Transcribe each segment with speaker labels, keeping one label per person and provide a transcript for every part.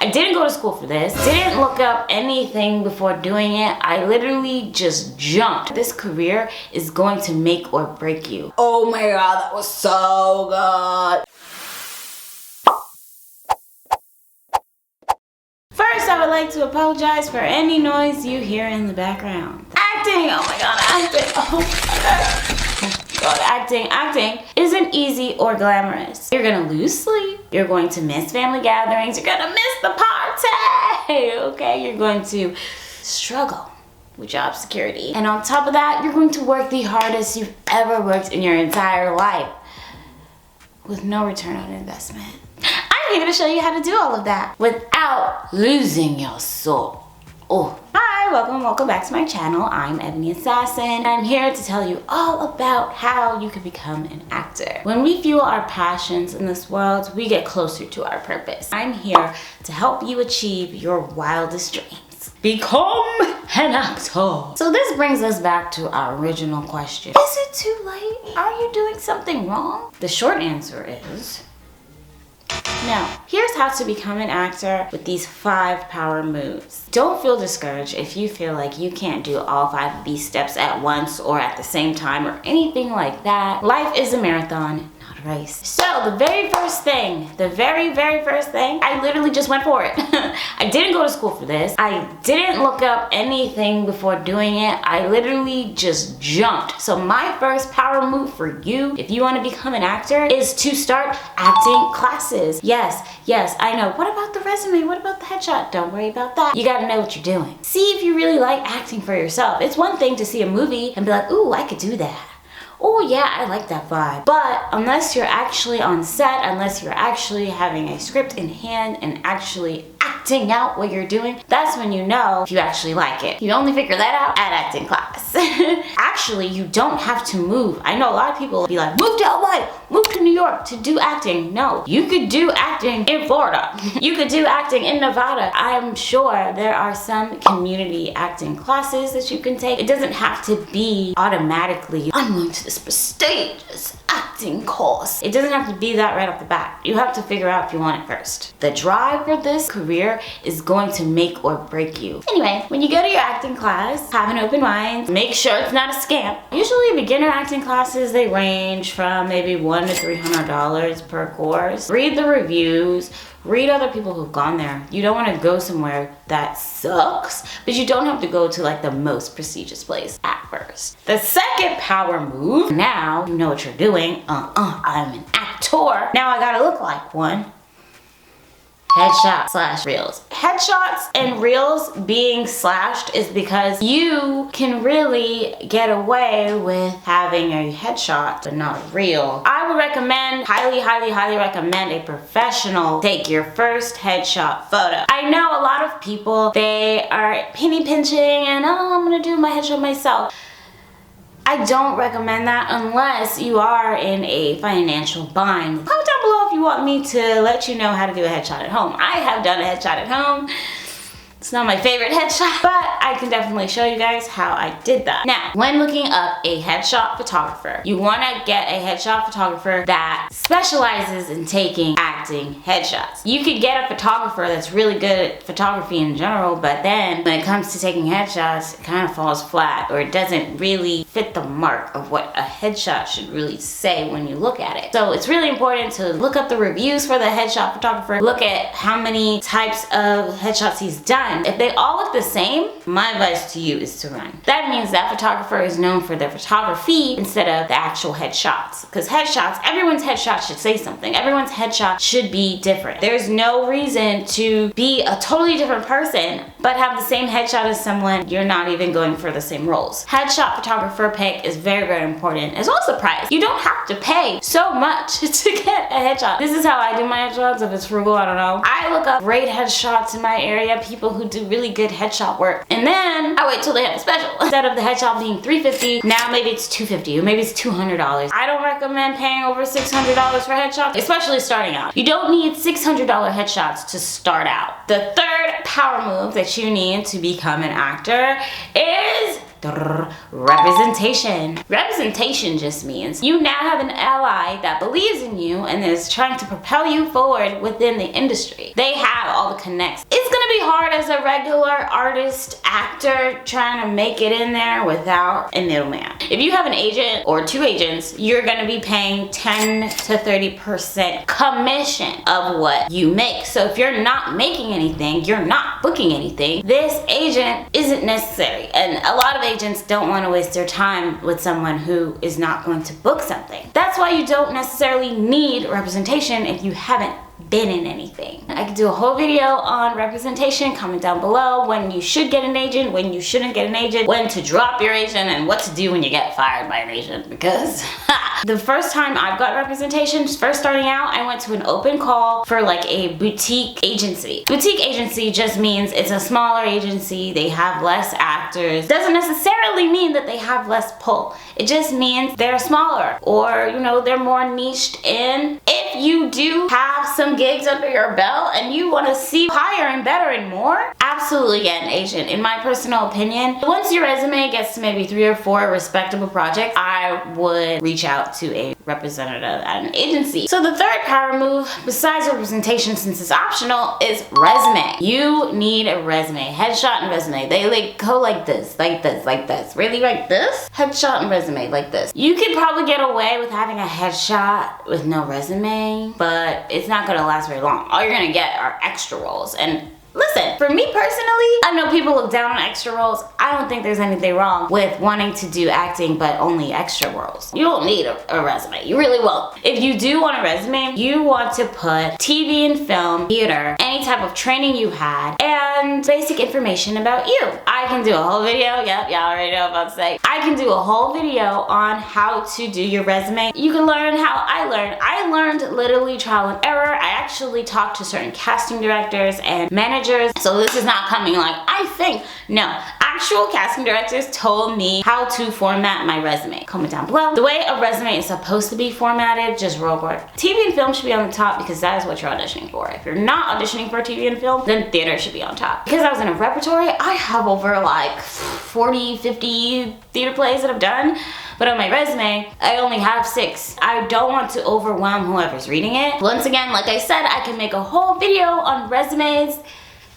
Speaker 1: I didn't go to school for this. Didn't look up anything before doing it. I literally just jumped. This career is going to make or break you. Oh my god, that was so good. First, I would like to apologize for any noise you hear in the background. Acting! Oh my god, acting! Oh my god, acting isn't easy or glamorous. You're gonna lose sleep. You're going to miss family gatherings. You're gonna miss the party! Okay, you're going to struggle with job security. And on top of that, you're going to work the hardest you've ever worked in your entire life with no return on investment. I'm here to show you how to do all of that without losing your soul. Oh, hi, welcome back to my channel. I'm Ebony Assassin. I'm here to tell you all about how you can become an actor. When we fuel our passions in this world, we get closer to our purpose. I'm here to help you achieve your wildest dreams. Become an actor. So this brings us back to our original question. Is it too late? Are you doing something wrong? The short answer is no. Here's how to become an actor with these 5 power moves. Don't feel discouraged if you feel like you can't do all 5 of these steps at once or at the same time or anything like that. Life is a marathon, not a race. So the very first thing, I literally just went for it. I didn't go to school for this. I didn't look up anything before doing it. I literally just jumped. So my first power move for you, if you want to become an actor, is to start acting classes. Yes, I know. What about the resume? What about the headshot? Don't worry about that. You gotta know what you're doing. See if you really like acting for yourself. It's one thing to see a movie and be like, ooh, I could do that. Oh yeah, I like that vibe. But unless you're actually on set, unless you're actually having a script in hand and actually acting out what you're doing, that's when you know if you actually like it. You only figure that out at acting class. Actually, you don't have to move. I know a lot of people will be like, move to LA, move to New York to do acting. No, you could do acting in Florida. You could do acting in Nevada. I'm sure there are some community acting classes that you can take. It doesn't have to be automatically, I'm going to this prestigious acting course. It doesn't have to be that right off the bat. You have to figure out if you want it first. The drive for this career is going to make or break you. Anyway, when you go to your acting class, have an open mind. Make sure it's not a scam. Usually beginner acting classes, they range from maybe $100 to $300 per course. Read the reviews. Read other people who've gone there. You don't want to go somewhere that sucks, but you don't have to go to like the most prestigious place at first. The second power move, now you know what you're doing. I'm an actor. Now I gotta look like one. Headshot / reels. Headshots and reels being slashed is because you can really get away with having a headshot but not a reel. I would recommend, highly recommend a professional take your first headshot photo. I know a lot of people, they are penny pinching and oh, I'm gonna do my headshot myself. I don't recommend that unless you are in a financial bind. Comment down below if you want me to let you know how to do a headshot at home. I have done a headshot at home. It's not my favorite headshot, but I can definitely show you guys how I did that. Now, when looking up a headshot photographer, you want to get a headshot photographer that specializes in taking acting headshots. You could get a photographer that's really good at photography in general, but then when it comes to taking headshots, it kind of falls flat or it doesn't really fit the mark of what a headshot should really say when you look at it. So it's really important to look up the reviews for the headshot photographer, look at how many types of headshots he's done. If they all look the same, my advice to you is to run. That means that photographer is known for their photography instead of the actual headshots. Because headshots, everyone's headshot should say something. Everyone's headshot should be different. There's no reason to be a totally different person but have the same headshot as someone you're not even going for the same roles. Headshot photographer pick is very important, as well as the price. You don't have to pay so much to get a headshot. This is how I do my headshots. If it's frugal, I don't know. I look up great headshots in my area, people who do really good headshot work, and then I wait till they have a special. Instead of the headshot being $350, now maybe it's $250 or maybe it's $200. I don't recommend paying over $600 for headshots, especially starting out. You don't need $600 headshots to start out. The third power move that you need to become an actor is Representation. Representation just means you now have an ally that believes in you and is trying to propel you forward within the industry. They have all the connects. It's gonna be hard as a regular artist, actor, trying to make it in there without a middleman. If you have an agent or 2 agents, you're gonna be paying 10 to 30% commission of what you make. So if you're not making anything, you're not booking anything, this agent isn't necessary. And a lot of agents don't want to waste their time with someone who is not going to book something. That's why you don't necessarily need representation if you haven't been in anything. I could do a whole video on representation. Comment down below when you should get an agent, when you shouldn't get an agent, when to drop your agent, and what to do when you get fired by an agent, because the first time I've got representation, first starting out, I went to an open call for like a boutique agency. Boutique agency just means it's a smaller agency, they have less actors. Doesn't necessarily mean that they have less pull. It just means they're smaller, or you know, they're more niched in. If you do have some gigs under your belt and you want to see higher and better and more, absolutely get an agent. In my personal opinion, once your resume gets to maybe 3 or 4 respectable projects, I would reach out to a representative at an agency. So the third power move, besides representation, since it's optional, is resume. You need a resume. Headshot and resume. They like go like this, like this, like this. Really like this? Headshot and resume like this. You could probably get away with having a headshot with no resume, but it's not gonna last very long. All you're gonna get are extra roles. And listen, for me personally, I know people look down on extra roles. I don't think there's anything wrong with wanting to do acting but only extra roles. You don't need a resume. You really won't. If you do want a resume, you want to put TV and film, theater, any type of training you had, and basic information about you. I can do a whole video. Yep, y'all already know what I'm about to say. I can do a whole video on how to do your resume. You can learn how I learned. I learned literally trial and error. I actually talked to certain casting directors and managers. So this is not coming like I think. No, actual casting directors told me how to format my resume. Comment down below the way a resume is supposed to be formatted, just real quick. TV and film should be on the top because that is what you're auditioning for. If you're not auditioning for TV and film, then theater should be on top. Because I was in a repertory, I have over like 40, 50 theater plays that I've done. But on my resume, I only have 6. I don't want to overwhelm whoever's reading it. Once again, like I said, I can make a whole video on resumes.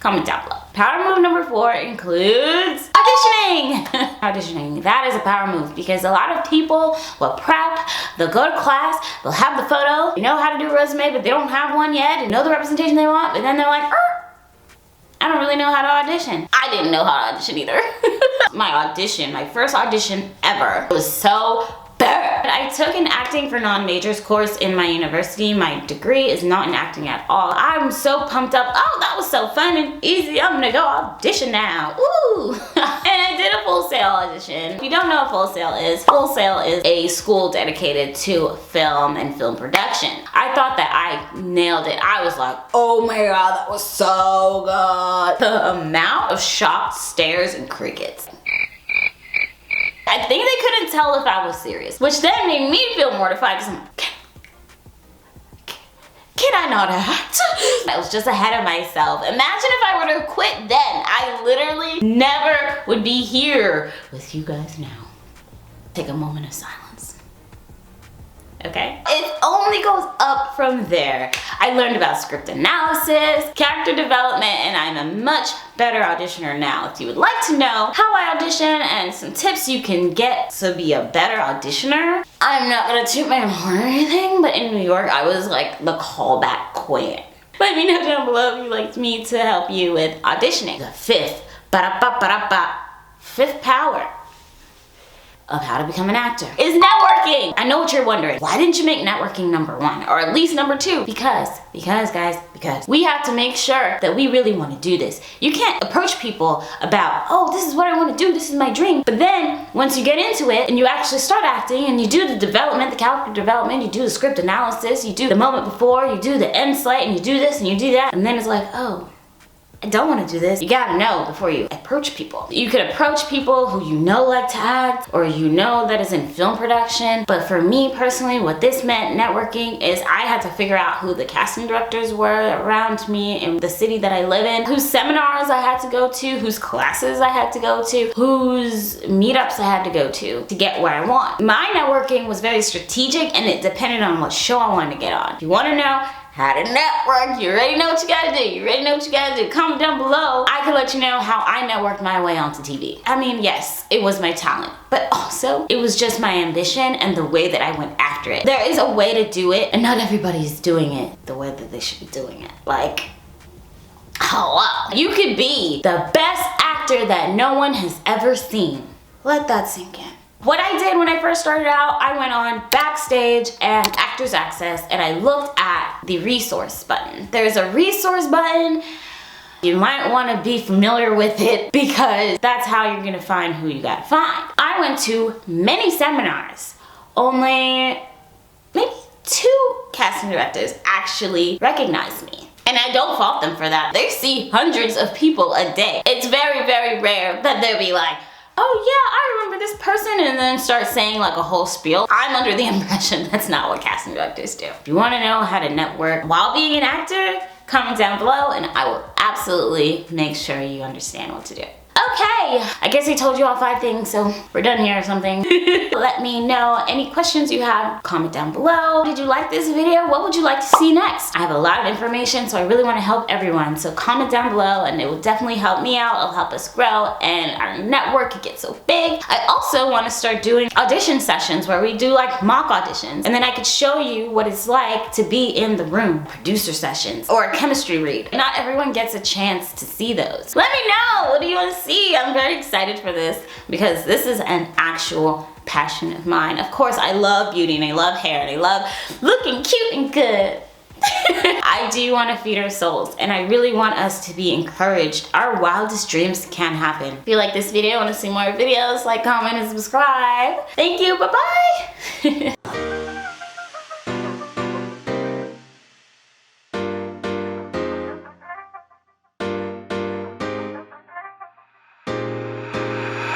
Speaker 1: Comment down below. Power move number 4 includes auditioning. Auditioning, that is a power move because a lot of people will prep, they'll go to class, they'll have the photo, they know how to do a resume, but they don't have one yet, and know the representation they want, but then they're like, I don't really know how to audition. I didn't know how to audition either. My first audition ever was so bad. I took an acting for non-majors course in my university. My degree is not in acting at all. I'm so pumped up. Oh, that was so fun and easy. I'm gonna go audition now. Ooh. And I did a Full Sail audition. If you don't know what Full Sail is a school dedicated to film and film production. I thought that I nailed it. I was like, oh my god, that was so good. The amount of shocked stares and crickets. I think they couldn't tell if I was serious, which then made me feel mortified because I'm like, can I not act? I was just ahead of myself. Imagine if I were to quit then. I literally never would be here with you guys now. Take a moment of silence. Okay? It only goes up from there. I learned about script analysis, character development, and I'm a much better auditioner now. If you would like to know how I audition and some tips you can get to be a better auditioner, I'm not gonna toot my own horn or anything, but in New York, I was like the callback queen. Let me know down below if you'd like me to help you with auditioning. The fifth power of how to become an actor is networking. I know what you're wondering. Why didn't you make networking number 1 or at least number 2? Because guys, we have to make sure that we really want to do this. You can't approach people about, oh, this is what I want to do, this is my dream. But then once you get into it and you actually start acting and you do the development, the character development, you do the script analysis, you do the moment before, you do the end slate, and you do this and you do that, and then it's like, oh, I don't want to do this. You gotta know before you approach people. You could approach people who you know like to act, or you know that is in film production. But for me personally, what this meant networking is I had to figure out who the casting directors were around me in the city that I live in, whose seminars I had to go to, whose classes I had to go to, whose meetups I had to go to get where I want. My networking was very strategic, and it depended on what show I wanted to get on. If you want to know how to network, you already know what you gotta do. You already know what you gotta do. Comment down below. I can let you know how I networked my way onto TV. I mean, yes, it was my talent, but also it was just my ambition and the way that I went after it. There is a way to do it, and not everybody's doing it the way that they should be doing it. Like, hello. You could be the best actor that no one has ever seen. Let that sink in. What I did when I first started out, I went on Backstage and Actors Access, and I looked at the resource button. There's a resource button. You might want to be familiar with it because that's how you're gonna find who you gotta find. I went to many seminars. Only maybe 2 casting directors actually recognized me. And I don't fault them for that. They see hundreds of people a day. It's very, very rare that they'll be like, oh yeah, I remember this person, and then start saying like a whole spiel. I'm under the impression that's not what casting directors do. If you want to know how to network while being an actor, comment down below and I will absolutely make sure you understand what to do. Okay, I guess I told you all 5 things, so we're done here or something. Let me know any questions you have. Comment down below. Did you like this video? What would you like to see next? I have a lot of information, so I really want to help everyone. So comment down below and it will definitely help me out. It'll help us grow and our network could get so big. I also want to start doing audition sessions where we do like mock auditions, and then I could show you what it's like to be in the room. Producer sessions or a chemistry read. Not everyone gets a chance to see those. Let me know. What do you want to see? I'm very excited for this because this is an actual passion of mine. Of course, I love beauty and I love hair and I love looking cute and good. I do want to feed our souls, and I really want us to be encouraged. Our wildest dreams can happen. If you like this video, want to see more videos, like, comment, and subscribe. Thank you. Bye-bye.